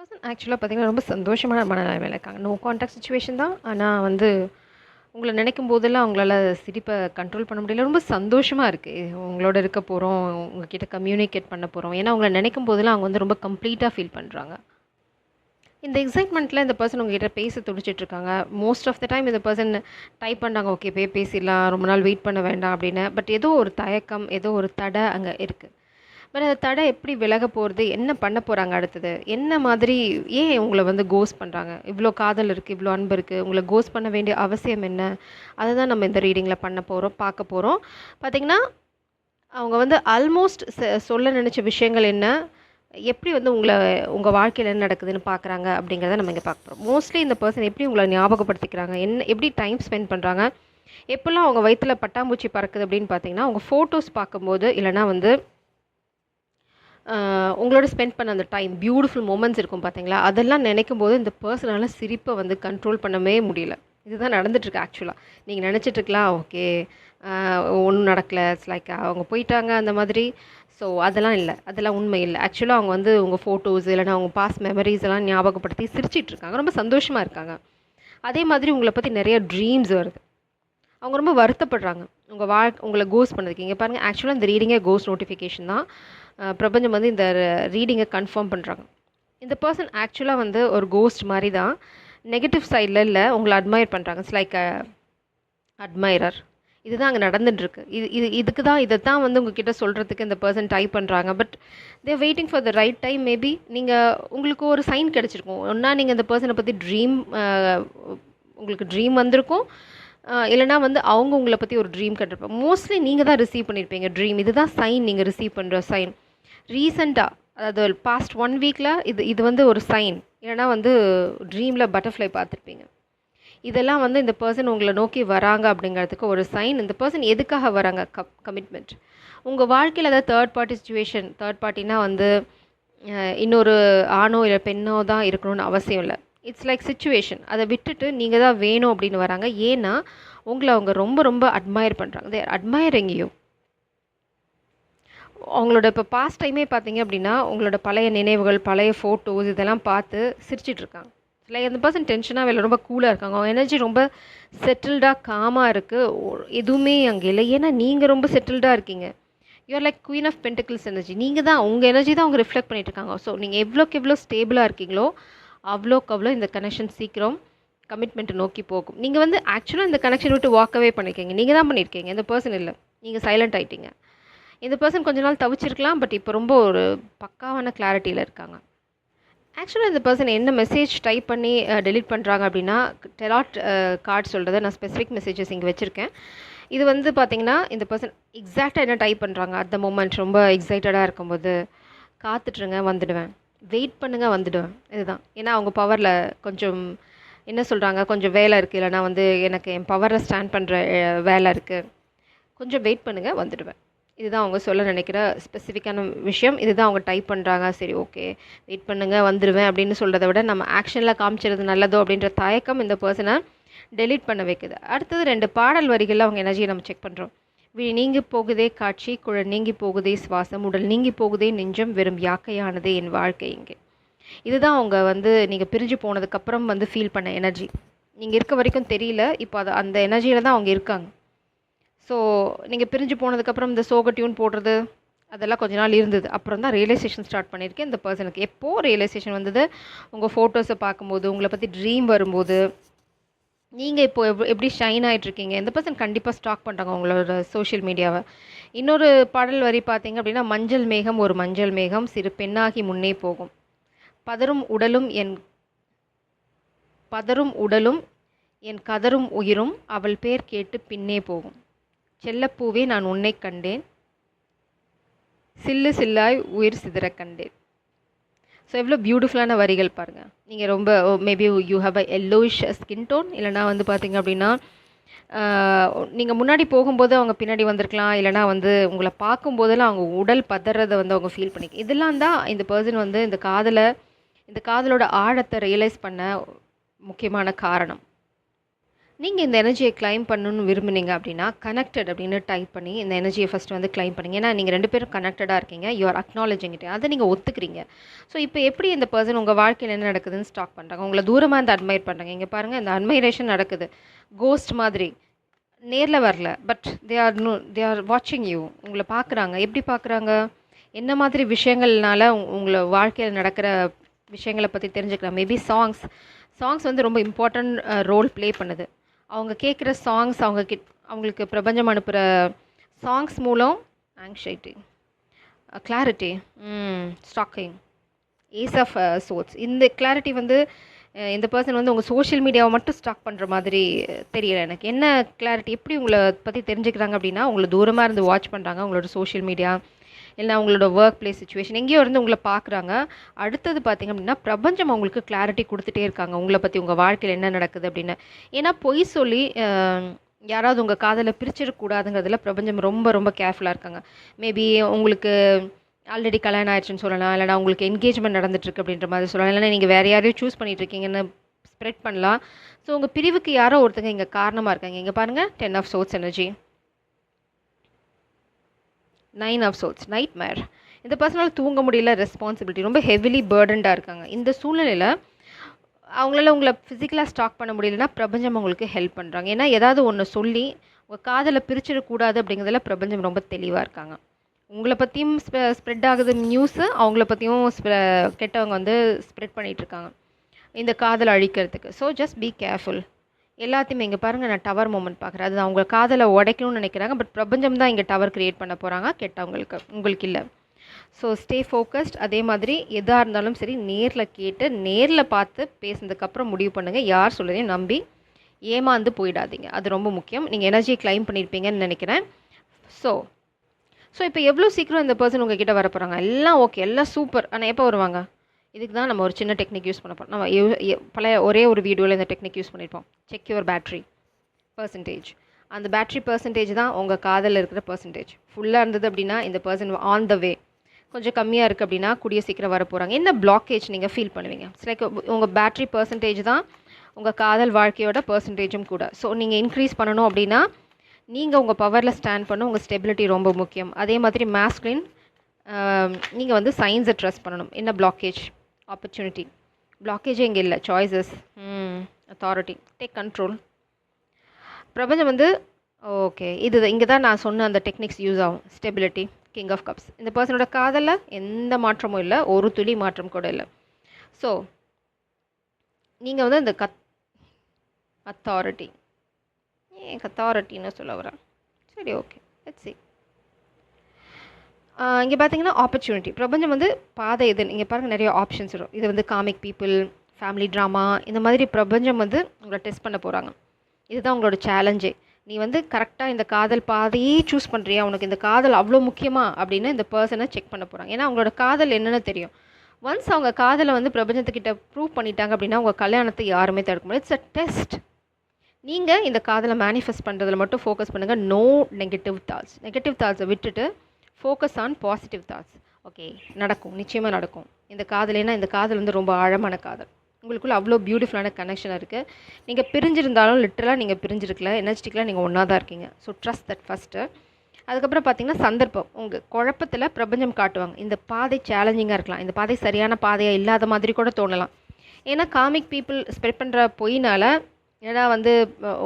Person ஆக்சுவலா பார்த்தீங்கன்னா, ரொம்ப சந்தோஷமான மனநிலைமையில இருக்காங்க. நோ கான்டாக்ட் சிச்சுவேஷன் தான். ஆனா வந்து, உங்கள நினைக்கும் போதெல்லாம் அவங்களால சிரிப்ப கண்ட்ரோல் பண்ண முடியல. ரொம்ப சந்தோஷமா இருக்கு. உங்களோட இருக்க போறோம். உங்ககிட்ட கம்யூனிகேட் பண்ண போறோம். ஏன்னா, உங்கள நினைக்கும் போதெல்லாம் அவங்க வந்து ரொம்ப கம்ப்ளீட்டா ஃபீல் பண்றாங்க. இந்த எக்ஸைட்மெண்ட்ல இந்த பெர்சன் உங்ககிட்ட பேச துடிச்சிட்டு இருக்காங்க. மோஸ்ட் ஆஃப் த டைம் இந்த பெர்சன் டைப் பண்றாங்க. ஓகே இப்பயே பேசிடலாம். ரொம்ப நாள் வெயிட் பண்ண வேண்டாம் அப்படின்னு. பட் ஏதோ ஒரு தயக்கம், ஏதோ ஒரு தடை அங்க இருக்கு. பட் அந்த தடை எப்படி விலக போறது? என்ன பண்ண போறாங்க அடுத்தது? என்ன மாதிரி ஏன் உங்கள வந்து கோஸ்ட் பண்றாங்க? இவ்ளோ காதல் இருக்கு, இவ்ளோ அன்பு இருக்கு. உங்கள கோஸ்ட் பண்ண வேண்டிய அவசியம் என்ன? அததான் நம்ம இந்த ரீடிங்ல பண்ண போறோம், பார்க்க போறோம். பார்த்தீங்கன்னா, அவங்க வந்து ஆல்மோஸ்ட் சொல்ல நினைச்ச விஷயங்கள் என்ன? எப்படி வந்து உங்க வாழ்க்கையில என்ன நடக்குதுன்னு பார்க்குறாங்க அப்படிங்கிறத நம்ம இங்க பார்க்க போறோம். மோஸ்ட்லி இந்த பெர்சன் எப்படி உங்கள ஞாபகப்படுத்திக்கிறாங்க? எப்படி டைம் ஸ்பெண்ட் பண்றாங்க? எப்பலாம் அவங்க வயித்துல பட்டாம்பூச்சி பறக்குது அப்படின்னு பார்த்தீங்கன்னா, உங்க ஃபோட்டோஸ் பார்க்கும்போது, இல்லன்னா வந்து உங்களோட ஸ்பெண்ட் பண்ண அந்த டைம், பியூட்டிஃபுல் மொமெண்ட்ஸ் இருக்கும் பார்த்தீங்களா? அதெல்லாம் நினைக்கும்போது இந்த பெர்சனால சிரிப்ப வந்து கண்ட்ரோல் பண்ணவே முடியல. இதுதான் நடந்துட்டுருக்கு ஆக்சுவலா. நீங்க நினைச்சிட்டு இருக்கலாம், ஓகே ஒண்ணும் நடக்கல. இட்ஸ் லைக் அவங்க போயிட்டாங்க அந்த மாதிரி. ஸோ அதெல்லாம் இல்ல. அதெல்லாம் உண்மை இல்ல. ஆக்சுவலா அவங்க வந்து உங்க ஃபோட்டோஸ் இல்லன்னா உங்க பாஸ்ட் மெமரீஸ் எல்லாம் ஞாபகப்படுத்தி சிரிச்சிட்டு இருக்காங்க. ரொம்ப சந்தோஷமா இருக்காங்க. அதே மாதிரி உங்கள பத்தி நெறைய ட்ரீம்ஸ் வருது. அவங்க ரொம்ப வருத்தப்படுறாங்க. உங்கள கோஸ்ட் பண்ணதுக்கு. இங்க பாருங்க ஆக்சுவலா இந்த ரீடிங்கே கோஸ்ட் நோட்டிஃபிகேஷன் தான். பிரபஞ்சம் வந்து இந்த ரீடிங்கை கன்ஃபார்ம் பண்ணுறாங்க. இந்த பர்சன் ஆக்சுவலா வந்து ஒரு கோஸ்ட் மாரி தான். நெகட்டிவ் சைட்ல இல்ல. உங்கள அட்மையர் பண்றாங்க. It's like admirer. இதுதான் அங்க நடந்துட்டுருக்கு. இது இது இதுக்கு தான் இதத்தான் வந்து உங்ககிட்ட சொல்றதுக்கு இந்த பர்சன் டைப் பண்றாங்க. But they are waiting for the right time maybe. உங்களுக்கு ஒரு சைன் கிடைச்சிருக்கும். ஒண்ணா நீங்க இந்த பர்சன பத்தி உங்களுக்கு ட்ரீம் வந்திருக்கும். இல்லன்னா வந்து அவங்க உங்கள பத்தி ஒரு ட்ரீம் கண்டிருப்பாங்க. மோஸ்ட்லி நீங்க தான் ரிசீவ் பண்ணியிருப்பீங்க ட்ரீம். இதுதான் சைன் நீங்க ரிசீவ் பண்ற சைன். ரீசென்ட்டா அதாவது பாஸ்ட் 1 வீக்ல இது வந்து ஒரு சைன். இல்லன்னா வந்து ட்ரீம்ல பட்டர்ஃப்ளை பார்த்துருப்பீங்க. இதெல்லாம் வந்து இந்த பெர்சன் உங்கள நோக்கி வராங்க அப்படிங்கிறதுக்கு ஒரு சைன். இந்த பெர்சன் எதுக்காக வராங்க? கமிட்மெண்ட். உங்க வாழ்க்கையில ஏதாவது தேர்ட் பார்ட்டி சிச்சுவேஷன், தேர்ட் பார்ட்டினா வந்து இன்னொரு ஆணோ இல்ல பெண்ணோ தான் இருக்கணும்னு அவசியம் இல்ல. It's like situation. அத விட்டுட்டு நீங்க தான் வேணும் அப்படின்னு வராங்க. ஏன்னா, உங்கள அவங்க ரொம்ப ரொம்ப அட்மையர் பண்றாங்க. They are admiring you. அவங்களோட இப்போ பாஸ்ட் டைமே பார்த்தீங்க அப்படின்னா, உங்களோட பழைய நினைவுகள், பழைய ஃபோட்டோஸ் இதெல்லாம் பார்த்து சிரிச்சிட்டு இருக்காங்க. லைக் அந்த பர்சன் டென்ஷனாவே இல்ல. ரொம்ப கூலா இருக்காங்க. அவங்க எனர்ஜி ரொம்ப செட்டில்டா, காமா இருக்கு. எதுவுமே அங்க இல்ல. ஏன்னா நீங்க ரொம்ப செட்டில்டா இருக்கீங்க. You are like queen of pentacles energy. நீங்க தான் உங்க எனர்ஜி தான் அவங்க ரிஃப்ளெக்ட் பண்ணிட்டு இருக்காங்க. ஸோ நீங்க எவ்வளோக்கு எவ்வளோ ஸ்டேபிளா இருக்கீங்களோ, அவ்வளோக்கு அவ்வளோ இந்த கனெக்ஷன் சீக்கிரம் கமிட்மெண்ட் நோக்கி போகும். நீங்க வந்து ஆக்சுவலா இந்த கனெக்ஷன் விட்டு வாக்கவே பண்ணியிருக்கீங்க. நீங்க தான் பண்ணியிருக்கீங்க. இந்த பர்சன் இல்ல. நீங்க சைலண்ட் ஆயிட்டீங்க. இந்த பர்சன் கொஞ்ச நாள் தவிச்சிருக்கலாம். பட் இப்போ ரொம்ப ஒரு பக்காவான கிளாரிட்டியில இருக்காங்க. ஆக்சுவலா இந்த பர்சன் என்ன மெசேஜ் டைப் பண்ணி டெலீட் பண்ணுறாங்க அப்படின்னா, டெராட் கார்ட் சொல்கிறத நான் ஸ்பெசிஃபிக் மெசேஜஸ் இங்கே வச்சுருக்கேன். இது வந்து பார்த்தீங்கன்னா, இந்த பர்சன் எக்ஸாக்டாக என்ன டைப் பண்ணுறாங்க அட் த மொமெண்ட் ரொம்ப எக்ஸைட்டடாக இருக்கும்போது, காத்துட்ருங்க வந்துடுவேன், வெயிட் பண்ணுங்க வந்துடுவேன். இதுதான். ஏன்னா அவங்க பவரில் கொஞ்சம் என்ன சொல்கிறாங்க, கொஞ்சம் வேலை இருக்குது, இல்லைனா வந்து எனக்கு என் பவரில் ஸ்டாண்ட் பண்ணுற வேலை இருக்குது, கொஞ்சம் வெயிட் பண்ணுங்க வந்துடுவேன். இதுதான் அவங்க சொல்ல நினைக்கிற ஸ்பெசிஃபிக்கான விஷயம். இதுதான் அவங்க டைப் பண்ணுறாங்க. சரி ஓகே வெயிட் பண்ணுங்க வந்துடுவேன் அப்படின்னு சொல்கிறத விட நம்ம ஆக்ஷனில் காமிச்சிறது நல்லதோ அப்படின்ற தயக்கம் இந்த பர்சனை டெலீட் பண்ண வைக்குது. அடுத்தது 2 பாடல் வரிகளில் அவங்க எனர்ஜியை நம்ம செக் பண்ணுறோம். விழி நீங்கி போகுதே காட்சி, குழல் நீங்கி போகுதே சுவாசம், உடல் நீங்கி போகுதே நெஞ்சம், வெறும் யாக்கையானதே என் வாழ்க்கை இங்கே. இதுதான் அவங்க வந்து நீங்கள் பிரிஞ்சு போனதுக்கப்புறம் வந்து ஃபீல் பண்ண எனர்ஜி. நீங்கள் இருக்க வரைக்கும் தெரியல. இப்போ அந்த எனர்ஜியில் தான் அவங்க இருக்காங்க. ஸோ நீங்கள் பிரிஞ்சு போனதுக்கப்புறம் இந்த சோக டியூன் போடுறது அதெல்லாம் கொஞ்ச நாள் இருந்தது. அப்புறம் தான் ரியலைசேஷன் ஸ்டார்ட் பண்ணியிருக்கேன் இந்த பர்சனுக்கு. எப்போது ரியலைசேஷன் வந்தது? உங்கள் ஃபோட்டோஸை பார்க்கும்போது, உங்களை பற்றி ட்ரீம் வரும்போது, நீங்கள் இப்போ எப்படி ஷைன் ஆகிட்ருக்கீங்க. இந்த பர்சன் கண்டிப்பாக ஸ்டாக் பண்ணுறாங்க உங்களோட சோஷியல் மீடியாவை. இன்னொரு பாடல் வரி பார்த்தீங்க அப்படின்னா, மஞ்சள் மேகம் ஒரு மஞ்சள் மேகம் சிறு பெண்ணாகி முன்னே போகும், பதறும் உடலும் என் கதரும் உயிரும் அவள் பேர் கேட்டு பின்னே போகும், செல்லப்பூவே நான் உன்னை கண்டேன், சில்லு சில்லாய் உயிர் சிதற கண்டேன். ஸோ எவ்வளோ பியூட்டிஃபுல்லான வரிகள் பாருங்கள். நீங்கள் ரொம்ப maybe you have a yellowish skin tone. இல்லைனா வந்து பார்த்தீங்க அப்படின்னா, நீங்கள் முன்னாடி போகும்போது அவங்க பின்னாடி வந்திருக்கலாம். இல்லைனா வந்து உங்களை பார்க்கும்போதெல்லாம் அவங்க உடல் பதறதை வந்து அவங்க ஃபீல் பண்ணிக்க. இதெல்லாம் தான் இந்த பர்சன் வந்து இந்த காதலோட ஆழத்தை ரியலைஸ் பண்ண முக்கியமான காரணம். நீங்கள் இந்த எனர்ஜியை கிளைம் பண்ணணும்னு விரும்புனீங்க அப்படின்னா கனெக்டட் அப்படின்னு டைப் பண்ணி இந்த எனர்ஜியை ஃபஸ்ட்டு வந்து கிளைம் பண்ணிங்க. ஏன்னா நீங்கள் 2 பேரும் கனெக்டடாக இருக்கீங்க. You R acknowledging it. அதை நீங்கள் ஒத்துக்கிறீங்க. ஸோ இப்போ எப்படி இந்த பர்சன் உங்கள் வாழ்க்கையில் என்ன நடக்குதுன்னு ஸ்டாக் பண்ணுறாங்க, உங்களை தூரமாக இருந்து அட்மையர் பண்ணுறாங்க. இங்கே பாருங்கள், இந்த அட்மைரேஷன் நடக்குது கோஸ்ட் மாதிரி. நேரில் வரல, பட் தே ஆர் வாட்சிங் யூ. உங்களை பார்க்குறாங்க. எப்படி பார்க்குறாங்க, என்ன மாதிரி விஷயங்கள்னால உங்களை வாழ்க்கையில் நடக்கிற விஷயங்களை பற்றி தெரிஞ்சுக்கலாம். மேபி சாங்ஸ் வந்து ரொம்ப இம்பார்ட்டன்ட் ரோல் ப்ளே பண்ணுது. அவங்க கேட்குற சாங்ஸ், அவங்களுக்கு பிரபஞ்சம் அனுப்புகிற சாங்ஸ் மூலம் ஆங்ஷைட்டி, clarity, stacking, ace of sorts. இந்த கிளாரிட்டி வந்து இந்த பர்சன் வந்து உங்கள் சோஷியல் மீடியாவை மட்டும் ஸ்டாக் பண்ணுற மாதிரி தெரியல எனக்கு. என்ன கிளாரிட்டி, எப்படி உங்களை பற்றி தெரிஞ்சுக்கிறாங்க அப்படின்னா, உங்களை தூரமாக இருந்து வாட்ச் பண்ணுறாங்க. உங்களோட சோஷியல் மீடியா இல்லை உங்களோட ஒர்க் பிளேஸ் சுச்சுவேஷன் எங்கேயோ இருந்து உங்களை பார்க்குறாங்க. அடுத்தது பார்த்திங்க அப்படின்னா, பிரபஞ்சம் அவங்களுக்கு கிளாரிட்டி கொடுத்துட்டே இருக்காங்க உங்களை பற்றி, உங்கள் வாழ்க்கையில் என்ன நடக்குது அப்படின்னு. ஏன்னா பொய் சொல்லி யாராவது உங்கள் காதலை பிரிச்சிடக்கூடாதுங்கிறதுல பிரபஞ்சம் ரொம்ப ரொம்ப கேர்ஃபுல்லாக இருக்காங்க. மேபி உங்களுக்கு ஆல்ரெடி கல்யாணம் ஆயிடுச்சுன்னு சொல்லலாம், இல்லைனா உங்களுக்கு என்கேஜ்மெண்ட் நடந்துட்டுருக்கு அப்படின்ற மாதிரி சொல்லலாம், இல்லைனா நீங்கள் வேறு யாரையும் சூஸ் பண்ணிகிட்ருக்கீங்கன்னு ஸ்ப்ரெட் பண்ணலாம். ஸோ உங்கள் பிரிவுக்கு யாரோ ஒருத்தங்க இங்கே காரணமாக இருக்காங்க. இங்கே பாருங்கள், 10 of sorts energy, 9 of sorts, nightmare. இந்த பர்சனால் தூங்க முடியல, ரெஸ்பான்சிபிலிட்டி, ரொம்ப ஹெவிலி பேர்டன்டாக இருக்காங்க. இந்த சூழ்நிலையில் அவங்களால உங்களை ஃபிசிக்கலாக ஸ்டாக் பண்ண முடியலன்னா பிரபஞ்சம் அவங்களுக்கு ஹெல்ப் பண்ணுறாங்க. ஏன்னா ஏதாவது ஒன்று சொல்லி உங்கள் காதலை பிரிச்சிடக்கூடாது அப்படிங்கிறதுல பிரபஞ்சம் ரொம்ப தெளிவாக இருக்காங்க. உங்களை பற்றியும் ஸ்ப்ரெட் ஆகுது நியூஸு, அவங்கள பற்றியும் கெட்டவங்க வந்து ஸ்ப்ரெட் பண்ணிகிட்ருக்காங்க இந்த காதலை அழிக்கிறதுக்கு. So just be careful. எல்லாத்தையுமே இங்கே பாருங்கள், நான் டவர் மூமெண்ட் பார்க்குறேன். அது அவங்க காதலை உடைக்கணும்னு நினைக்கிறாங்க, பட் பிரபஞ்சம் தான் இங்கே டவர் க்ரியேட் பண்ண போகிறாங்க, கெட்டவங்களுக்கு, உங்களுக்கு இல்லை. So stay focused. அதே மாதிரி எதாக இருந்தாலும் சரி நேரில் கேட்டு நேரில் பார்த்து பேசுனதுக்கப்புறம் முடிவு பண்ணுங்கள். யார் சொல்கிறதையும் நம்பி ஏமாந்து போயிடாதீங்க. அது ரொம்ப முக்கியம். நீங்கள் எனர்ஜியை கிளைம் பண்ணியிருப்பீங்கன்னு நினைக்கிறேன். ஸோ இப்போ எவ்வளோ சீக்கிரம் இந்த பர்சன் உங்ககிட்ட வர போகிறாங்க, எல்லாம் ஓகே, எல்லாம் சூப்பர். ஆனால் எப்போ வருவாங்க? இதுக்கு தான் நம்ம ஒரு சின்ன டெக்னிக் யூஸ் பண்ண போகிறோம். நம்ம ஒரே ஒரு வீடியோவில் இந்த டெக்னிக் யூஸ் பண்ணியிருப்போம். Check your battery percentage. அந்த பேட்ரி பர்சன்டேஜ் தான் உங்கள் காதில் இருக்கிற பர்சன்டேஜ். ஃபுல்லாக இருந்தது அப்படின்னா இந்த பர்சன் ஆன் த வே. கொஞ்சம் கம்மியாக இருக்குது அப்படின்னா கூடிய சீக்கிரம் வர போகிறாங்க. என்ன பிளாக்கேஜ் நீங்கள் ஃபீல் பண்ணுவீங்க? இட்ஸ் லைக் உங்கள் பேட்ரி பர்சன்டேஜ் தான் உங்கள் காதல் வாழ்க்கையோட பர்சன்டேஜும் கூட. ஸோ நீங்கள் இன்க்ரீஸ் பண்ணணும் அப்படின்னா நீங்கள் உங்கள் பவரில் ஸ்டாண்ட் பண்ணணும். உங்கள் ஸ்டெபிலிட்டி ரொம்ப முக்கியம். அதே மாதிரி மாஸ்குலின், நீங்கள் வந்து சயின்ஸை ட்ரஸ்ட் பண்ணணும். என்ன பிளாக்கேஜ்? ஆப்பர்ச்சுனிட்டி. பிளாக்கேஜே இங்கே இல்லை, சாய்ஸஸ், அத்தாரிட்டி, டேக் கண்ட்ரோல். பிரபஞ்சம் வந்து ஓகே, இங்கே தான் நான் சொன்ன அந்த டெக்னிக்ஸ் யூஸ் ஆகும். Stability, king of cups. இந்த பர்சனோட காதலில் எந்த மாற்றமும் இல்லை, ஒரு துளி மாற்றம் கூட இல்லை. ஸோ நீங்கள் வந்து இந்த அத்தாரிட்டி, அத்தாரிட்டின்னு சொல்ல வரேன். சரி, ஓகே, லெட்ஸ் see. இங்கே பார்த்தீங்கன்னா ஆப்பர்ச்சுனிட்டி. பிரபஞ்சம் வந்து பாதை இது. இங்கே பாருங்கள், நிறைய ஆப்ஷன்ஸ் வரும். இது வந்து காமிக் பீப்புள், ஃபேமிலி ட்ராமா, இந்த மாதிரி பிரபஞ்சம் வந்து உங்களை டெஸ்ட் பண்ண போகிறாங்க. இதுதான் உங்களோட சேலஞ்சே. நீ வந்து கரெக்டாக இந்த காதல் பாதையே சூஸ் பண்ணுறியா, உனக்கு இந்த காதல் அவ்வளோ முக்கியமா அப்படின்னு இந்த பர்சனை செக் பண்ண போகிறாங்க. ஏன்னா அவங்களோட காதல் என்னென்னு தெரியும். ஒன்ஸ் அவங்க காதலை வந்து பிரபஞ்சத்துக்கிட்ட ப்ரூவ் பண்ணிட்டாங்க அப்படின்னா உங்கள் கல்யாணத்தை யாருமே தடுக்க முடியாது. It's a test. நீங்கள் இந்த காதலை மேனிஃபெஸ்ட் பண்ணுறதுல மட்டும் ஃபோக்கஸ் பண்ணுங்கள். No negative thoughts. நெகட்டிவ் தாட்ஸை விட்டுட்டு focus on positive thoughts. Okay, நடக்கும், நிச்சயமாக நடக்கும். இந்த காதலைனா இந்த காதல் வந்து ரொம்ப ஆழமான காதல். உங்களுக்குள்ள அவ்வளோ பியூட்டிஃபுல்லான கனெக்ஷன் இருக்குது. நீங்கள் பிரிஞ்சிருந்தாலும் லிட்டரலாக நீங்கள் பிரிஞ்சிருக்கல, எனர்ஜிட்டிக்கலாக நீங்கள் ஒன்றா தான் இருக்கீங்க. So trust that first. அதுக்கப்புறம் பார்த்திங்கன்னா சந்தர்ப்பம். உங்கள் குழப்பத்தில் பிரபஞ்சம் காட்டுவாங்க. இந்த பாதை சேலஞ்சிங்காக இருக்கலாம், இந்த பாதை சரியான பாதையாக இல்லாத மாதிரி கூட தோணலாம். ஏன்னா காமிக் பீப்புள் ஸ்ப்ரெட் பண்ணுற பொய்னால், ஏன்னா வந்து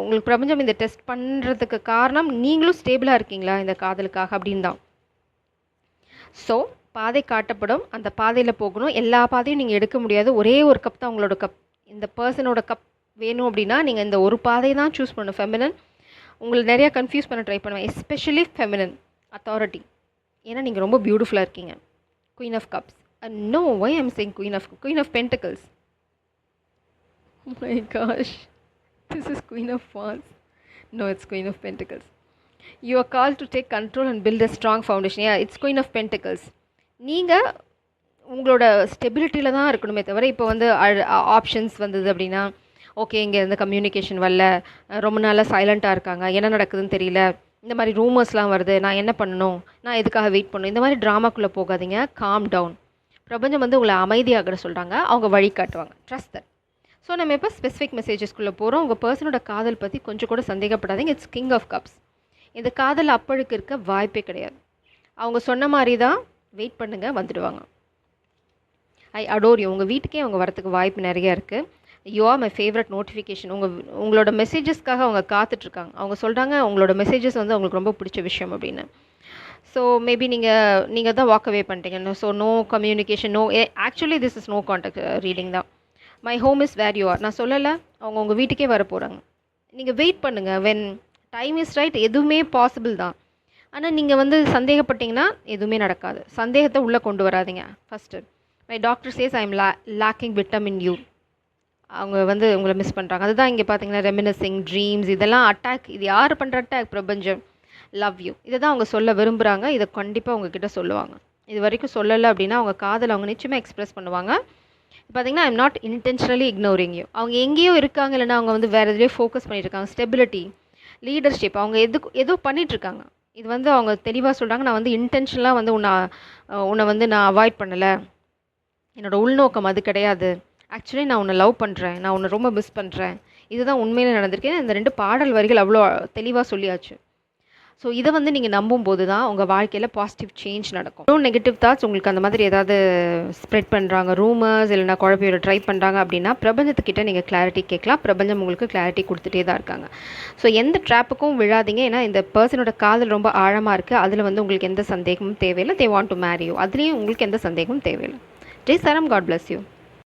உங்களுக்கு பிரபஞ்சம் இந்த டெஸ்ட் பண்ணுறதுக்கு காரணம் நீங்களும் ஸ்டேபிளாக இருக்கீங்களா இந்த காதலுக்காக அப்படின்னு தான். ஸோ பாதை காட்டப்படும், அந்த பாதையில் போகணும். எல்லா பாதையும் நீங்கள் எடுக்க முடியாது. ஒரே ஒரு கப் தான் உங்களோட கப். இந்த பர்சனோட கப் வேணும் அப்படின்னா நீங்கள் இந்த ஒரு பாதையை தான் சூஸ் பண்ணணும். ஃபெமினன் உங்களை நிறையா கன்ஃபியூஸ் பண்ண ட்ரை பண்ணுவேன், எஸ்பெஷலி ஃபெமினன் அத்தாரிட்டி. ஏன்னா நீங்கள் ரொம்ப பியூட்டிஃபுல்லாக இருக்கீங்க. Queen of cups. No, why I'm saying queen of pentacles. My gosh, this is Queen of Wands. No, it's Queen of Pentacles. You are called to take control and build a strong foundation. Yeah, it's Queen of Pentacles. நீங்கள் உங்களோட ஸ்டெபிலிட்டியில் தான் இருக்கணுமே தவிர, இப்போ வந்து options வந்தது அப்படின்னா, okay இங்கே இந்த கம்யூனிகேஷன் வரல, ரொம்ப நாளாக சைலண்ட்டாக இருக்காங்க, என்ன நடக்குதுன்னு தெரியல, இந்த மாதிரி ரூமர்ஸ்லாம் வருது, நான் என்ன பண்ணணும், நான் எதுக்காக வெயிட் பண்ணணும், இந்த மாதிரி ட்ராமாக்குள்ளே போகாதீங்க. Calm down. பிரபஞ்சம் வந்து உங்களை அமைதியாகிற சொல்கிறாங்க, அவங்க வழி காட்டுவாங்க. Trust that. ஸோ நம்ம இப்போ ஸ்பெசிஃபிக் மெசேஜஸ்குள்ளே போகிறோம். உங்கள் பர்சனோட காதல் பற்றி கொஞ்சம் கூட சந்தேகப்படாதீங்க. It's king of cups. இந்த காதல் அப்பழுக்கு இருக்க வாய்ப்பே கிடையாது. அவங்க சொன்ன மாதிரி தான், வெயிட் பண்ணுங்கள், வந்துடுவாங்க. ஐ அடோர் யூ. உங்கள் வீட்டுக்கே அவங்க வரத்துக்கு வாய்ப்பு நிறையா இருக்குது. You are my favourite notification. உங்களோட மெசேஜஸ்க்காக அவங்க காத்துட்ருக்காங்க. அவங்க சொல்கிறாங்க உங்களோட மெசேஜஸ் வந்து அவங்களுக்கு ரொம்ப பிடிச்ச விஷயம் அப்படின்னு. ஸோ மேபி நீங்கள் தான் வாக் அவே பண்ணிட்டீங்க. So no communication, no, actually this is no contact reading தான். My home is where you are. நான் சொல்லலை, அவங்க உங்கள் வீட்டுக்கே வர போகிறாங்க. நீங்கள் வெயிட் பண்ணுங்கள். வென் டைம் இஸ் ரைட், எதுவுமே பாசிபிள் தான். ஆனால் நீங்கள் வந்து சந்தேகப்பட்டீங்கன்னா எதுவுமே நடக்காது. சந்தேகத்தை உள்ளே கொண்டு வராதிங்க. First, my doctor says I am lacking vitamin you. அவங்க வந்து உங்களை மிஸ் பண்ணுறாங்க. அதுதான் இங்கே பார்த்தீங்கன்னா ரெமினசிங், ட்ரீம்ஸ், இதெல்லாம் அட்டாக். இது யார் பண்ணுற அட்டாக்? பிரபஞ்சம். Love you. இதை தான் அவங்க சொல்ல விரும்புகிறாங்க. இதை கண்டிப்பாக உங்ககிட்ட சொல்லுவாங்க. இது வரைக்கும் சொல்லலை அப்படின்னா அவங்க காதல் அவங்க நிச்சயமாக எக்ஸ்ப்ரெஸ் பண்ணுவாங்க. பார்த்தீங்கன்னா I'm not intentionally ignoring you. அவங்க எங்கேயோ இருக்காங்க, இல்லைன்னா அவங்க வந்து வேறு எதுலேயோ ஃபோக்கஸ் பண்ணியிருக்காங்க. ஸ்டெபிலிட்டி, லீடர்ஷிப், அவங்க ஏதோ பண்ணிகிட்ருக்காங்க. இது வந்து அவங்க தெளிவாக சொல்கிறாங்க. நான் வந்து இன்டென்ஷனலாக வந்து உன்னை வந்து நான் அவாய்ட் பண்ணலை. என்னோடய உள்நோக்கம் அது கிடையாது. ஆக்சுவலி நான் உன்னை லவ் பண்ணுறேன், நான் உன்னை ரொம்ப மிஸ் பண்ணுறேன். இதுதான் உண்மையிலே நடந்திருக்கேன். இந்த 2 பாடல் வரிகள் அவ்வளோ தெளிவாக சொல்லியாச்சு. ஸோ இதை வந்து நீங்கள் நம்பும்போது தான் உங்கள் வாழ்க்கையில் பாசிட்டிவ் சேஞ்ச் நடக்கும். இன்னும் நெகட்டிவ் தாட்ஸ் உங்களுக்கு அந்த மாதிரி ஏதாவது ஸ்ப்ரெட் பண்ணுறாங்க, ரூமர்ஸ், இல்லைனா குழப்பையோட ட்ரை பண்ணுறாங்க அப்படின்னா பிரபஞ்சத்துக்கிட்ட நீங்கள் கிளாரிட்டி கேட்கலாம். பிரபஞ்சம் உங்களுக்கு கிளாரிட்டி கொடுத்துட்டே தான் இருக்காங்க. ஸோ எந்த ட்ராப்புக்கும் விழாதீங்க. ஏன்னா இந்த பர்சனோட காதல் ரொம்ப ஆழமாக இருக்குது. அதில் வந்து உங்களுக்கு எந்த சந்தேகமும் தேவையில்லை. They want to marry you. அதுலேயும் உங்களுக்கு எந்த சந்தேகமும் தேவையில்லை. ஜெய் சாரம். God bless you.